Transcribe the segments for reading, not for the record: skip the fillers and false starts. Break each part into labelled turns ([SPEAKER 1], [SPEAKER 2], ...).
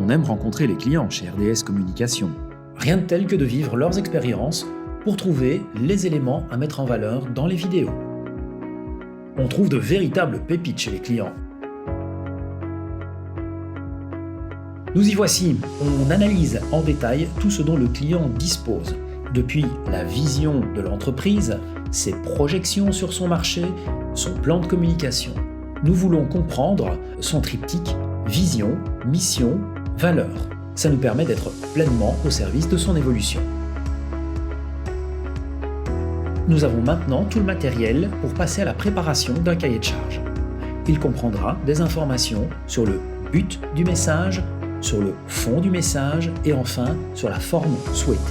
[SPEAKER 1] On aime rencontrer les clients chez RDS Communication. Rien de tel que de vivre leurs expériences pour trouver les éléments à mettre en valeur dans les vidéos. On trouve de véritables pépites chez les clients. Nous y voici, on analyse en détail tout ce dont le client dispose, depuis la vision de l'entreprise, ses projections sur son marché, son plan de communication. Nous voulons comprendre son triptyque vision, mission, valeur. Ça nous permet d'être pleinement au service de son évolution. Nous avons maintenant tout le matériel pour passer à la préparation d'un cahier de charge. Il comprendra des informations sur le but du message, sur le fond du message et enfin sur la forme souhaitée.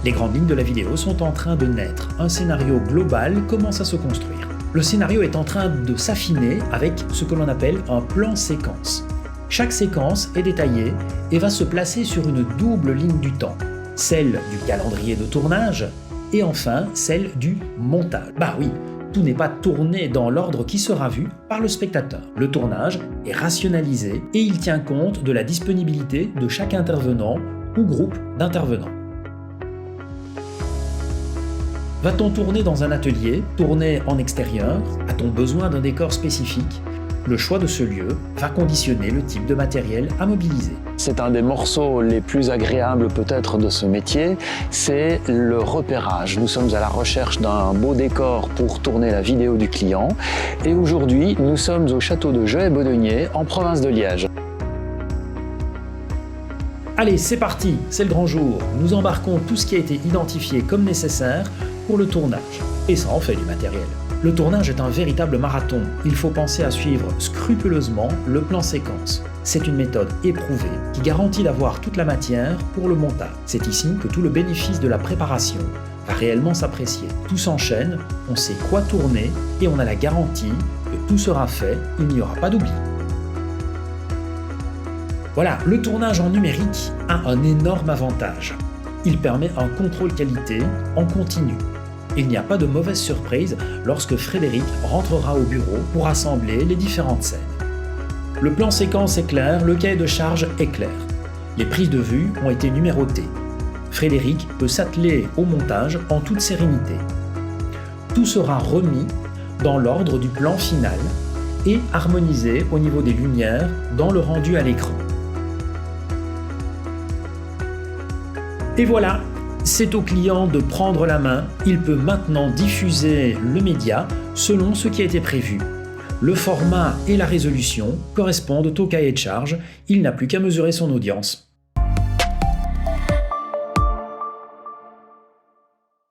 [SPEAKER 1] Les grandes lignes de la vidéo sont en train de naître. Un scénario global commence à se construire. Le scénario est en train de s'affiner avec ce que l'on appelle un plan séquence. Chaque séquence est détaillée et va se placer sur une double ligne du temps, celle du calendrier de tournage et enfin celle du montage. Bah oui, tout n'est pas tourné dans l'ordre qui sera vu par le spectateur. Le tournage est rationalisé et il tient compte de la disponibilité de chaque intervenant ou groupe d'intervenants. Va-t-on tourner dans un atelier, tourner en extérieur? A-t-on besoin d'un décor spécifique? Le choix de ce lieu va conditionner le type de matériel à mobiliser.
[SPEAKER 2] C'est un des morceaux les plus agréables peut-être de ce métier, c'est le repérage. Nous sommes à la recherche d'un beau décor pour tourner la vidéo du client et aujourd'hui nous sommes au château de Joët-Bodenier en province de Liège.
[SPEAKER 1] Allez, c'est parti, c'est le grand jour. Nous embarquons tout ce qui a été identifié comme nécessaire pour le tournage. Et ça en fait du matériel. Le tournage est un véritable marathon. Il faut penser à suivre scrupuleusement le plan séquence. C'est une méthode éprouvée qui garantit d'avoir toute la matière pour le montage. C'est ici que tout le bénéfice de la préparation va réellement s'apprécier. Tout s'enchaîne, on sait quoi tourner et on a la garantie que tout sera fait, il n'y aura pas d'oubli. Voilà, le tournage en numérique a un énorme avantage. Il permet un contrôle qualité en continu. Il n'y a pas de mauvaise surprise lorsque Frédéric rentrera au bureau pour assembler les différentes scènes. Le plan séquence est clair, le cahier de charge est clair. Les prises de vue ont été numérotées. Frédéric peut s'atteler au montage en toute sérénité. Tout sera remis dans l'ordre du plan final et harmonisé au niveau des lumières dans le rendu à l'écran. Et voilà, c'est au client de prendre la main. Il peut maintenant diffuser le média selon ce qui a été prévu. Le format et la résolution correspondent au cahier de charge. Il n'a plus qu'à mesurer son audience.